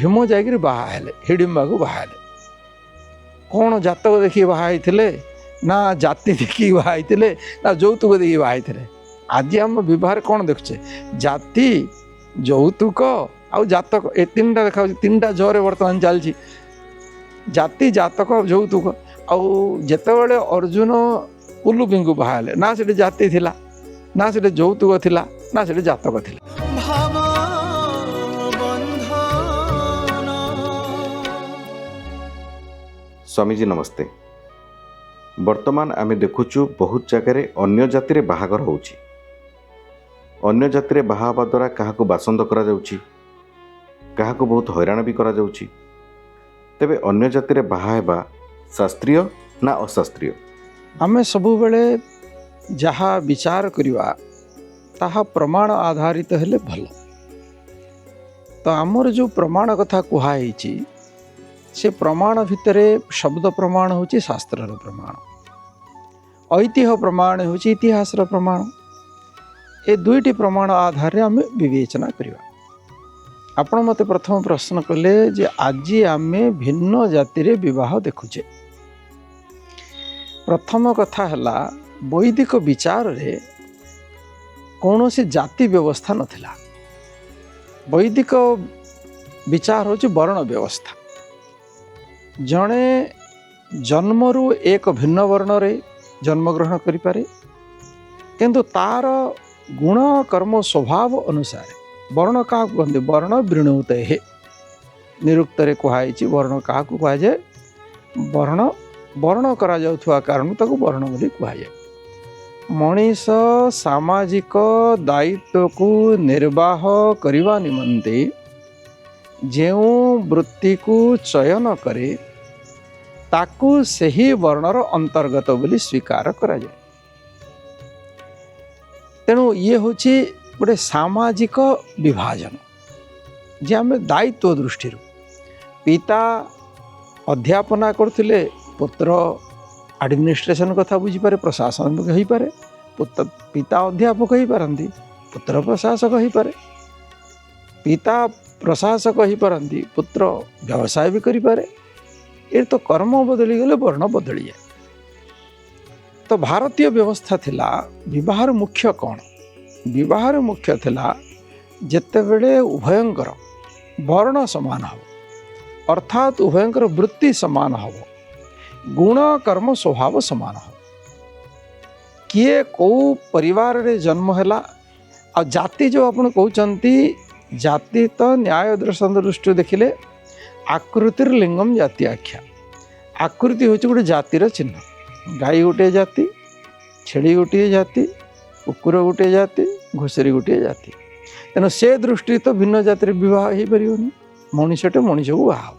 भीम जाकर बाहर हिडिंबा को बाहर कौन जातक देखिए बाहर ना जाति देखिए बाहर ना यौतुक देखिए बाहर आज आम बहार कौन देखुचे जाति यौतुक आउ जातक ए तीन टा देखा तीन टा जोरे बर्तमान चलती जाति जातक यौतुक आउ जितेबाला अर्जुन उलुपी को बाहर ना से जाति थिला ना से यौतुक थिला ना से जातक थिला। स्वामीजी नमस्ते। वर्तमान आमे देखुचु बहुत जगह अन्य जाति बाहागर होउची अन्य जाति बाहा हवा द्वारा क्या बासंद करा जाउची क्या बहुत हैरान भी करा जाउची। तेबे अन्य जाति बाहा हेबा शास्त्रीय ना अशास्त्रीय? आमे सबु बेले जहा विचार करिवा ताहा प्रमाण आधारित हेले भल। तो आमर जो प्रमाण कथा कुहाई से प्रमाण भितरे शब्द प्रमाण होची शास्त्र प्रमाण, ऐतिह्य प्रमाण होची इतिहास प्रमाण। ए दुईटी प्रमाण आधार आम विवेचना करिवा। आपण मते प्रथम प्रश्न कले जे आज आमे भिन्न जाति रे विवाह देखुचे। प्रथम कथा हला वैदिक विचार रे कौन से जाति व्यवस्था नथिला। वैदिक विचार होची वर्ण व्यवस्था। जड़े जन्मरू एक भिन्न वर्ण रे जन्म ग्रहण करि पारे किंतु तार गुण कर्म स्वभाव अनुसार वर्ण क्या कहते वर्ण वृणुत हे निरुक्त रे कहुई वर्ण क्या कह जाए वर्ण वर्ण करा जाउथुवा कारण ताको वर्ण बोली कह जाए। मनीष सामाजिक दायित्व को निर्वाह करने निमंते जो वृत्ति को चयन करे ताकू सही वर्णर अंतर्गत बोली स्वीकार करा जाए। तेणु ये होची गोटे सामाजिक विभाजन जे आम दायित्व दृष्टि पिता अध्यापना करथिले पुत्र एडमिनिस्ट्रेशन कथा बुझीपारे प्रशासन हो पारे पुत्र पिता अध्यापक हो पारती पुत्र प्रशासक हो पारे पिता प्रशासक हो पारती पुत्र व्यवसाय भी करें। ये तो कर्म बदली गले वर्ण बदली जाए। तो भारतीय व्यवस्था थिला विवाहर मुख्य कौन विवाहर मुख्य थिला जेतेबेले उभयंकर वर्ण समान हो अर्थात उभयंकर वृत्ति समान हो गुण कर्म स्वभाव समान हो। किए कौ परिवार रे जन्म हैला आ जाति जो आपण कहउचंती जाति तो न्याय दर्शन दृष्टि देखिले आकृतिर लिंगम जाति आख्या। आकृति हूँ गोटे जातिर चिन्ह। गाई गोटे जाति छेड़ी गोटे जाति कुकुर गोटे जाति घुषरी गोटे जाति। तेणु से दृष्टि तो भिन्न जाति विवाह हो पारनी मनुष्यटे मनुष्य को बाहा।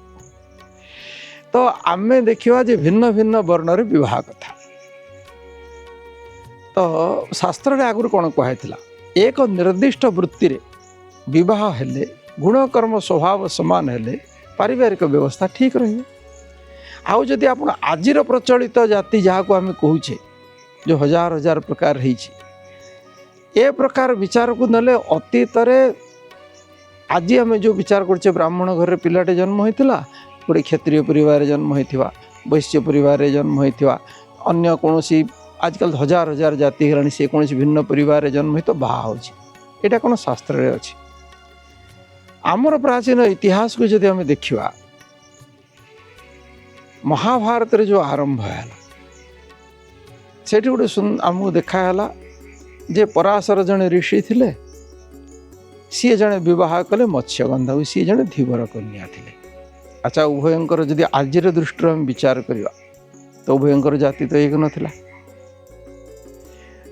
तो आमे देखा जे भिन्न भिन्न वर्ण विवाह कथा। तो शास्त्र आगुरी कौन कहला एक निर्दिष्ट वृत्ति रे विवाह हेले गुण कर्म स्वभाव समान हेले पारिवारिक व्यवस्था ठीक रही। आउ जदि आप आजिर प्रचलित जाति जहाँ को आम कहूचे जो हजार हजार प्रकार रही ए प्रकार विचार को नले अतीत आज आम जो विचार करछे ब्राह्मण घर पिलाटे जन्म होता गोटे क्षत्रिय परिवार जन्म होता वैश्य परिवार जन्म होता अन्य कौन आजकल हजार हजार जाति है सी कौन भिन्न परिवार जन्म हो बाहा होटा कौन शास्त्र अच्छी। आमर प्राचीन इतिहास को जदि आम देखा महाभारत रे जो आरंभ है सेठी गोटे आमको देखाला जे पराशर जड़े ऋषि थिले सी जड़े विवाह कले मत्स्यगंधा सी जड़े धीवर कन्या थिले। अच्छा उभयंकर जदि आजिर दृष्टि आम विचार करवा तो उभयंकर जाति तो एक नथिला।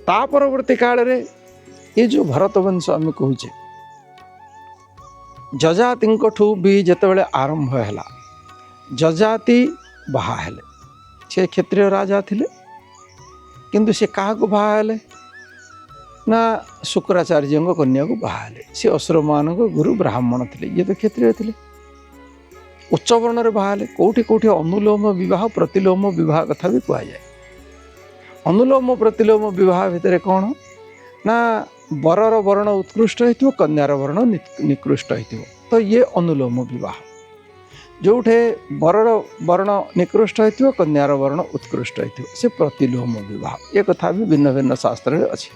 ता परवर्ती काल रे ये जो भरत वंश आम कहूचे जजाति भी जितेबाला आरंभ है जजाति बाहा हेले से क्षत्रिय राजा थिले किंतु से क्या बाहा हेले ना शुक्राचार्य कन्या को बाहा हेले सी असुर मान गुरु ब्राह्मण थिले ये तो क्षत्रिय थिले उच्च वर्ण बाहा हेले कोठी कोठी अनुलोम विवाह प्रतिलोम विवाह कथा भी कह जाए। अनुलोम प्रतिलोम विवाह भितर कौन ना वरर वर्ण उत्कृष्ट हो कन्यार वर्ण निकृष्ट हो तो ये अनुलोम विवाह। जोठे बरर वर्ण निकृष्ट हो कन्यार वर्ण उत्कृष्ट हो से प्रतिलोम विवाह ये कथा भी भिन्न भिन्न शास्त्र अच्छी।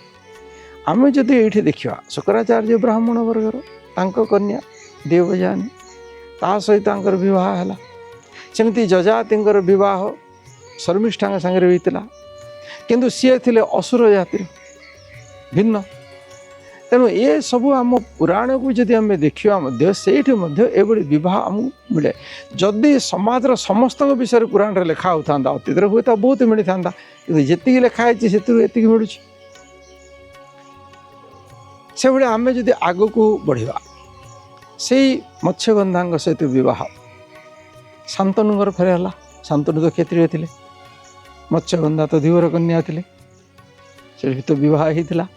आम जदि ये देखा शुक्राचार्य ब्राह्मण वर्गर तांको कन्या देवयानी ता सहित विवाह है सेमती जजाति विवाह शर्मिष्ठा सागर होता किंतु सी थे असुर जातिर भिन्न। तेणु ये सबू आम पुराण को जदि आम देखा से विवाह आमको मिले जदि समाज समस्त विषय पुराण लिखा होता अतीत हुए तो बहुत मिली था कि जी लिखाई से मिलूँ से भाई आम जदि आग को बढ़ा से मत्स्यगंधा सहित विवाह शांतनु फेर शांतनु तो क्षत्रिय थे मत्स्यगंधा तो धीवर कन्या थे से तो विवाह होता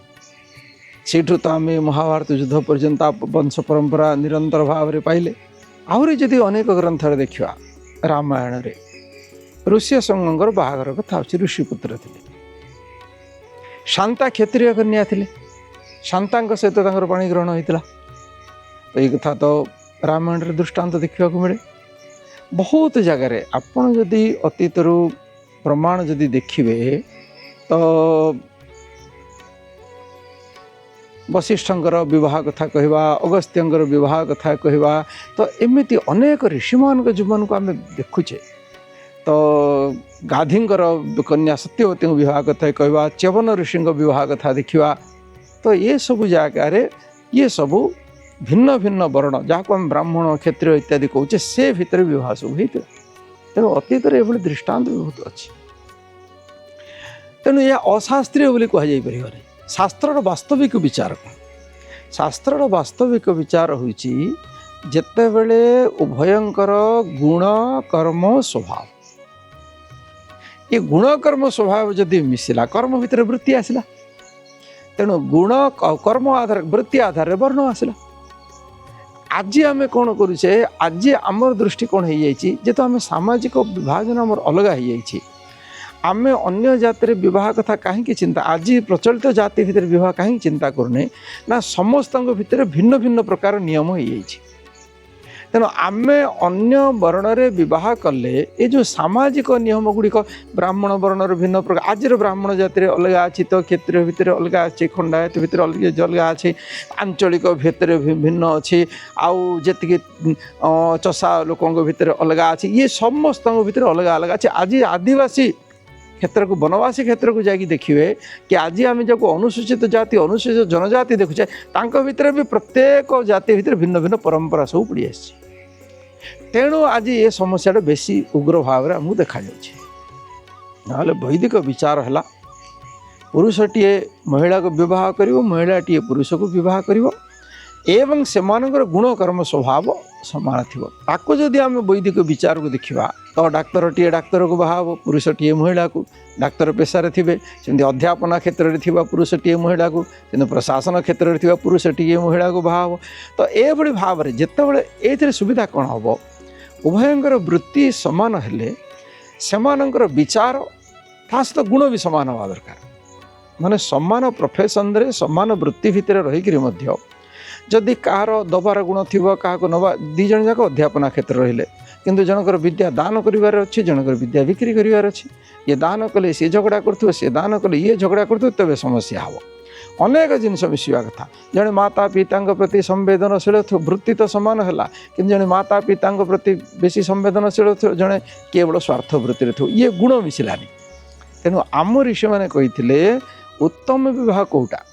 सेठू तो आम महाभारत युद्ध पर्यंत वंश परंपरा निरंतर भाव में पाइले आहरी जदि अनेक ग्रंथ देखा रामायण रे ऋष्य संगर बाहागर कथा अच्छी ऋषिपुत्र थे शांता क्षत्रिय कन्या थे शांता सहित पाणी ग्रहण होता तो ये कथा तो रामायण रे दृष्टांत देखा मिले बहुत जगार आपड़ जदि अतीत प्रमाण जदि देखिए तो वशिष्ठंकर विवाह कथा कहवा अगस्त्यर विवाह कथा कहवा तो एमती अनेक ऋषि मान जीवन को आम देखुचे तो गाधींकर कन्या सत्यवती विवाह कथा कहवा च्यवन ऋषि विवाह कथा देखा तो ये सब जगार ये सब भिन्न भिन्न वर्ण जहाँ आम ब्राह्मण क्षत्रिय इत्यादि कहे से भितर विवाह सब होता तेणु अतीत ये दृष्टांत भी बहुत अच्छी। तेणु यह अशास्त्रीय बोली कहुपर शास्त्र वास्तविक विचार कौन शास्त्र वास्तविक विचार होइछि जेतेबेले उभयंकर गुण कर्म स्वभाव ये गुण कर्म स्वभाव जदि मिसिला कर्म भितर वृत्ति आसला तेणु गुण कर्म आधार वृत्ति आधार वर्ण आसला। आज आम कौन करुचे आज आमर दृष्टि कौन हो जाइए जेतु आम सामाजिक विभाजन आमर अलग हो जाइए आम अन्य जाति विवाह कथा कहीं चिंता आज प्रचलित जाति भितर विवाह कहीं चिंता करने ना समस्त भितर भिन्न भिन्न प्रकार नियम हो तेणु आम अन्य वर्ण रे विवाह कले ये जो सामाजिक नियम गुड़िक ब्राह्मण वर्ण भिन्न प्रकार आज ब्राह्मण जाति अलग अच्छी तो क्षत्रिय भितर अलग अच्छे खंडायत भितर अलग अच्छे आंचलिक भितर भिन्न अच्छी आउ जी चषा लोकों भितर अलग अच्छी ये समस्त भितर अलग अलग अच्छे आज आदिवासी क्षेत्र को वनवासी क्षेत्र को जाकि देखिए कि आज आम जो अनुसूचित जाति अनुसूचित जनजाति देखुचे भितर भी प्रत्येक जाति भितर भिन्न भिन्न परंपरा सब पड़ी आस तेणु आज ये समस्या बेसी उग्र भाव में आमको देखा ना वैदिक विचार है पुरुषटीए महिला को विवाह कर महिलाटीए पुरुष को विवाह कर एवं सेमानकर गुण कर्म स्वभाव समान थी ताको जदि आम वैदिक विचार को देखा तो डाक्तरटीए डाक्तर को बाहाव पुरुषटीए महिला को डाक्तर पेशार थे सेमती अध्यापना क्षेत्र में पुरुषटीए महिला को प्रशासन क्षेत्र में पुरुषटीए महिला को बाहाव तो ये भाव में जितेबाला ये सुविधा कौन हम उभयंकर वृत्ति समान हेले सेमानकर विचार ता सहित गुण भी समान हवा दरकार माने समान प्रोफेशन रे समान वृत्ति भितर रहीकि जदि कहार दबार गुण थी क्या नवा दी जन जाक अध्यापना क्षेत्र रहिले किंतु जनकर विद्या दान करिवार अच्छी जनकर विद्या बिक्री करिवार अच्छी ये दान कले सी झगड़ा कर सी दान कले ये झगड़ा कर तेज समस्या हम अनेक जिनस मिसवा कथा जड़े माता पिता प्रति संवेदनशील वृत्ति तो सामान है कि जड़े माता पिता प्रति बेसी संवेदनशील जड़े केवल स्वार्थ वृत्ति थे ये गुण मिसिलानी तेणु आम ऋषि मैंने कही उत्तम विवाह कौटा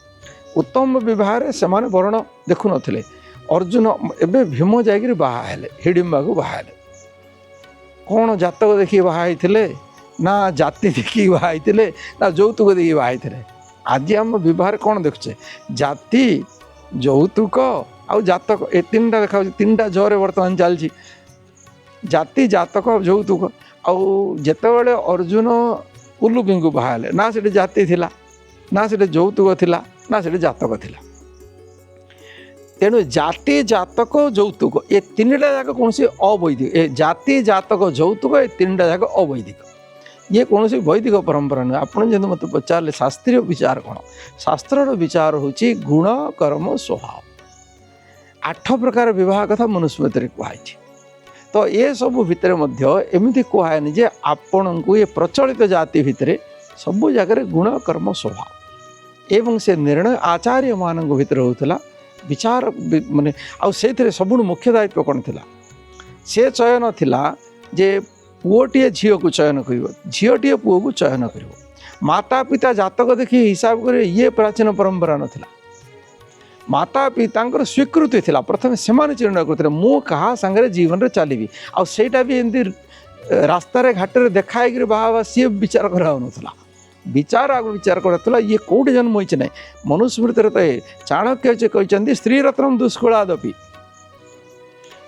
उत्तम विवाह से वर्ण देखु नथिले अर्जुन एबे भीम जाकर बाहर हिडिंबा को बाहर कौन जातक देखिए बाहर ना जाति देखिए बाहर ना यौतुक देखिए बाहर आज आम विवाह कौन देखुचे जाति यौतुक आउ जातक ए तीन टा देखा तीन टा जरे बर्तमान चलती जाति जातक यौतुक आउ जेतेबेले अर्जुन उलुपी को बाहर ना से जाति थिला ना से यौतुक थिला ना से जातक थिला तेणु जाति जातक यौतुक ये तीन टा जाक कौन सी अवैधिक जाति जातक यौतुक ये तीन टा जाक अवैधिक ये कौन सी वैदिक परंपरा नुहे आप मत पचारे शास्त्रीय विचार कौन शास्त्र विचार होची गुण कर्म स्वभाव 8 प्रकार विवाह कथा मनुस्मृति कहु तो ये सब भितर एमती कहुए जे आपण को ये प्रचलित जाति भितर सबु जगह गुण कर्म स्वभाव एवं से निर्णय आचार्य मान भीतर होता विचार माने आउ से सबुठ मुख्य दायित्व कौन थिला से चयन थिला जे पुओटीए झील को चयन कर झीलटीए पुओ को चयन कर माता पिता जातक देखी हिसाब कर ये प्राचीन परंपरा नाला माता पिता स्वीकृति थिला प्रथम से निर्णय करते मु कहा सांगे जीवन में चलि आईटा भी एमती रास्तार घाटे देखाई बाहा सी विचार कराला विचार आग विचार करा ये कौटे जन्म होती ना मनुस्मृति तो ये चाणक्य कहते स्त्री रत्नम दुष्कुलादपि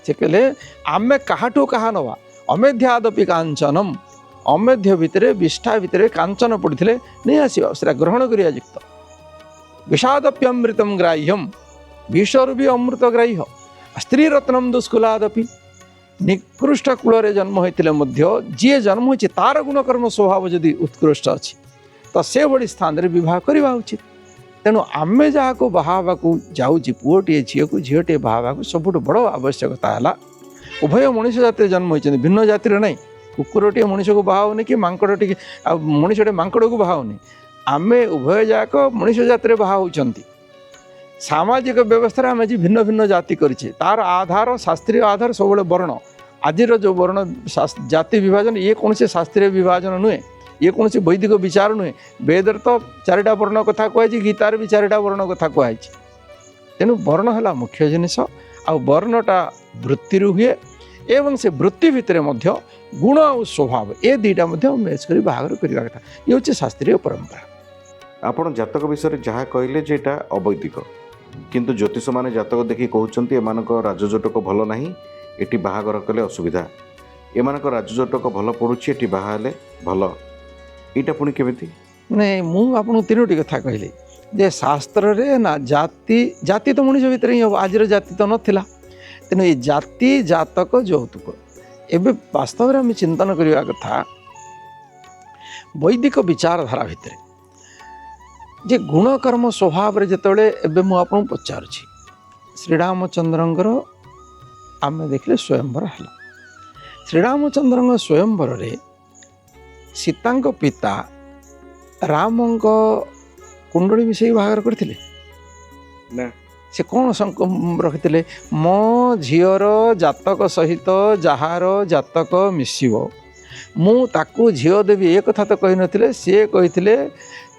से कहले आमे काहाठू कहा नवा अमेध्यादपि कांचनम अमेध्य भितर विष्ठा भितर कांचन पड़ते नहीं आसवा से ग्रहण करिया युक्त विषादप्यमृतम ग्राह्यम विषर भी अमृत ग्राह्य स्त्री रत्नम दुष्कुलादपि निकृष्ट कूल जन्म होते जी जन्म हो तार गुणकर्म स्वभाव जदि उत्कृष्ट अच्छी तो से बड़ी स्थान रे विवाह करवा उचित तेणु आमे जहाँ को बाहा जाऊँगी पुओटे झील को झीलटे बाहा सबुठ बड़ आवश्यकता है उभय मनीष जाति जन्म होती भिन्न जाति ना कुकुरटे मनीष को बाहाउनी कि मांकड़े मनीषटे मांकड़ को बाहाउनी आमे उभय जाक मनीष जाति बाहा होती सामाजिक व्यवस्था आम आज भिन्न भिन्न जाति करें तार आधार शास्त्रीय आधार सब वर्ण आज जो वर्ण जाति विभाजन ये कौन से शास्त्रीय विभाजन नुहे ये कौन से वैदिक विचार नुहे वेदर तो चारिटा वर्ण कथा कहुई गीतार भी चारिटा वर्ण कथा कहुई तेणु वर्ण है मुख्य जिनिस आ वर्णटा वृत्ति हुए एवं से वृत्ति भितर गुण और स्वभाव ये दुईटा मैच कर बाहर करवा कथा ये हूँ शास्त्रीय परंपरा। आपण जातक विषय जहाँ कहले जे एटा अवैदिक किंतु ज्योतिष माने जातक देखि कहउचंती एमानक राजजोटक भल नाही एटी बाहागर कले असुविधा एमानक राजजोटक भल पड़ुछि एटी बाहा हेले भल एटा पुणी केमिति नहीं मु आपन तीनोटी कथा कहली जे शास्त्र रे ना जाति जाति तो मनुष्य भितर ही आज जाति तो नथिला तेणु ये जाति जातक यौतुक एबे वास्तव में आम चिंतन करवा कथा वैदिक विचारधारा भितर जे गुणकर्म स्वभाव जिते एवं मुझे पचारुछि श्रीरामचंद्रंकर आम देखले स्वयंवर है श्रीरामचंद्र स्वयंवर रे सीता पिता राम कुंडली मिसई बाहर करथिले ना से कौन रखिते मो झीर जातक सहित जार जातक मिसिबो मु ताकू झील देवी एक कथा तो कही नथिले सी कही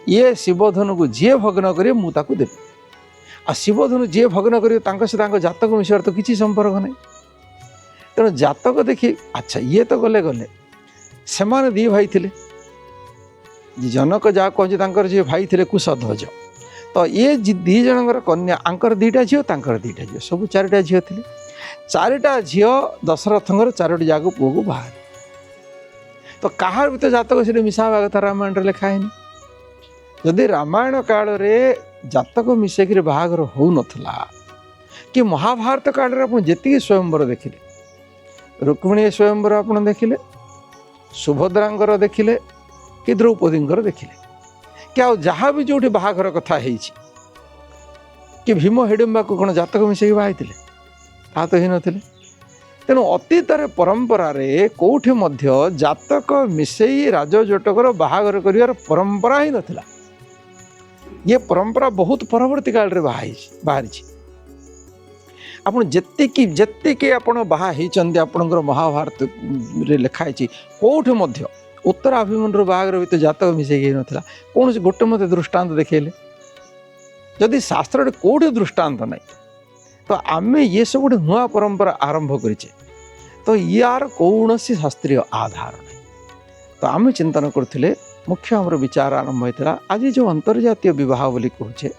ये शिवधनु को जी भग्न करे मु ताकू देवी आ शिवधनु जी भग्न करे से जातक मिसार तो किसी संपर्क नहीं तेणु जातक देखी अच्छा ये तो गले गले से माने दी भाई थे जनक जहाँ कहते जी भाई थे कुशध्वज तो ये दी जनकर कन्या आंकर दीटा झील तांकर दीटा झील सब चारिटा झील थे चारिटा झील दशरथंकर चारोटी जाक पुओ को बाहर तो कहार भी तो जातक से मिसावा कथा रामायण लिखाए जदि रामायण काल रे जातक मिसेक बाहागर हो नथला कि महाभारत काल रे आपण जेतिकी स्वयंवर देखिले रुक्मिणी स्वयंवर आपण देखिले सुभद्रांकर देखिले कि द्रौपदींकर देखिले कि आ जहाँ भी जो बाहागर कथा है कि भीम हिडिंबा को कौन जातक मिसेक बाहाई ता तो ही नथिले तेणु अतीतर परंपरा रे कोठे मध्य जातक मिसेई राजजोटकर बाहागर करिवार परंपरा ही नथिला ये परंपरा बहुत परवर्ती काल रे बाहरी आपन जेत्तिकी आपण बाहा होइचंदी आपणकर महाभारत रे लिखाई कोठे मध्य उत्तर अभिमन्यु बाहागर भी तो जातक मिसेक नथिला कौन गोटे मत दृष्टांत देखेले जदि शास्त्र कोठे दृष्टांत नहीं तो आम ये सब गोटे नुआ परंपरा आरंभ करें तो यार कौन शास्त्रीय आधार नहीं तो आम चिंतन करथिले मुख्य आमर विचार आरंभ होता आज जो अंतर्जातीय विवाह बोली कहे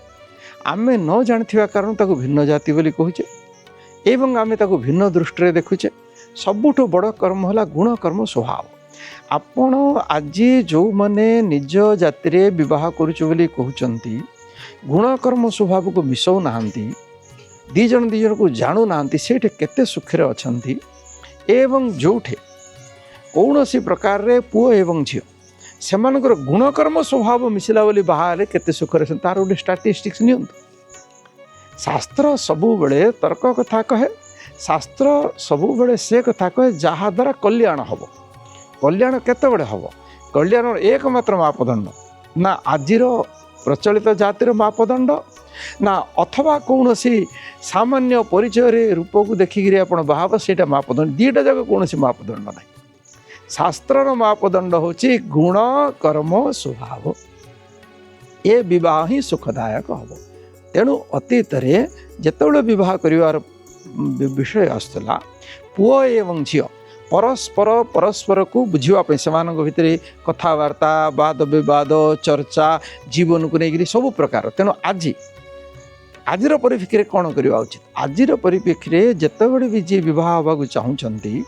आम न जानी कारण ताको भिन्न जाति बोली कहे एवं आम ताको भिन्न दृष्टि देखुचे सबुठ बड़ कर्म है गुण कर्म स्वभाव आपण आज जो माने निज जाति रे विवाह करुछु बोली कहउचंती गुण कर्म स्वभाव को मिसौ नाहंती दी जन को जानू नाहंती सेठे केते सुखरे अछंती एवं जोठे कौन सी प्रकार रे पुओ एवं झील सेमानकर गुणकर्म स्वभाव मिसिला बोली बाहर केते सुखरे तार गोटे स्टाटिस्टिक्स नियंतु शास्त्र सबु बेले तर्क कथा कहे शास्त्र सबुबले से कथा कहे जहाद्वारा कल्याण हम कल्याण केतबे हम कल्याण एकमात्र मापदंड ना आजिर प्रचलित जातिर मापदंड ना अथवा कौन सामान्य परिचय रूप को देखिक आप बाहब से मापदंड दीटा जाक कौन मापदंड ना शास्त्रर मापदंड हूँ गुण कर्म स्वभाव ये बह ही सुखदायक हम तेणु अतीत जिते बह कर विषय आसला पुओ एवं झी परस्पर को बुझापी से भितर कथबार्ता वाद विवाद चर्चा जीवन को लेकर सब प्रकार तेणु आजिर परिप्रेक्षी कौन करवा उचित आजिर परिप्रेक्षी जितेबले भी जी बह को चाहूँगी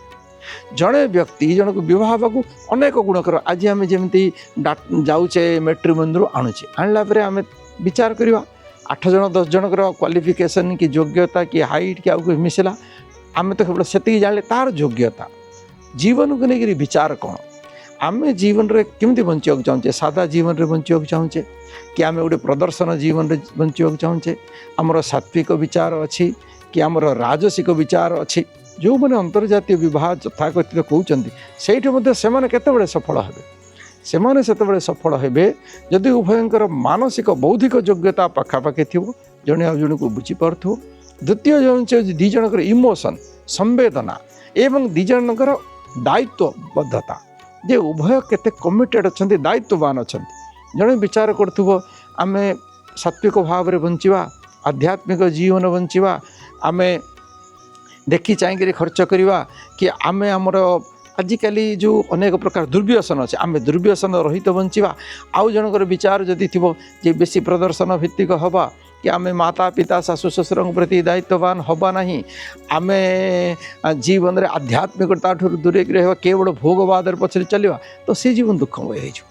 जड़े व्यक्ति जन को बह अनेक गुण कर आज आम जमी जाऊे मैट्रिमोनी आणुचे आणला आम विचार करवा 8 जन 10 जन क्वालिफिकेशन कि योग्यता कि हाइट कि आगे मिसला आम तो केवल से जाने तार योग्यता जीवन को लेकर विचार कौन आम जीवन में केमती बंचा चाहूचे सादा जीवन में बंचा चाहूचे कि आम गोटे प्रदर्शन जीवन में बंचा चाहूचे आमर सात्विक विचार अच्छी कि आमर राजसिक विचार अच्छी जो मैंने अंतर्जातीय विवाह यथाकथित कहते से केतबे सफल हे से सफल हे जदि उभयंकर मानसिक बौद्धिक योग्यता पाखापाखि थी जड़े आज जन को बुझीपु द्वितीय जो दी जनकर इमोशन संवेदना एवं दी जनकर दायित्वबद्धता जे उभय केते कमिटेड अच्छा दायित्ववान अच्छा जड़े विचार करूँ आम सात्विक भाव में बंचा आध्यात्मिक जीवन बंचा आम देखी चाहिए खर्च करवा कि आम आमर आजिकल जो अनेक प्रकार दुर्व्यसन अच्छे आम दुर्व्यसन रहित बंचा आउ जनकर विचार जदि थी जे बेसी प्रदर्शन भित्तिक हवा कि आम माता पिता शाशु शशुर प्रति दायित्ववान हवा नहीं आम जीवन में आध्यात्मिकता दूरे रहा केवल भोगवाद पछरे चलवा तो सी जीवन दुखमय हो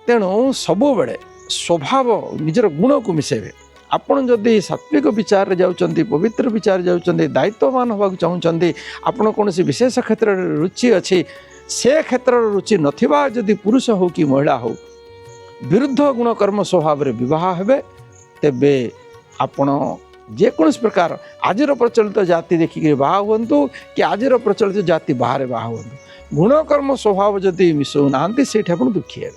तेणु सबु बेले स्वभाव निजर गुण को मिसेबे आपण जदि सात्विक विचार जाउचंदी पवित्र विचार जाउचंदी दायित्ववान होगा चाहूँगी आपण कौन विशेष क्षेत्र में रुचि अच्छी से क्षेत्र रुचि नथिबा जदि पुरुष हो कि महिला हो विरुद्ध गुण कर्म स्वभाव में विवाह हेबे तेबे आपण जेकोसी प्रकार आजिर प्रचलित जाति देखिक बाहा हुंतु कि आजिर प्रचलित जाति बाहर बाहा हुंतु गुण कर्म स्वभाव जदि मिसौ ना से दुखी हे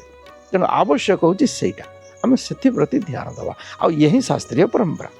तेणु आवश्यक होची सेटा आम से प्रति ध्यान दवा आ यही शास्त्रीय परंपरा।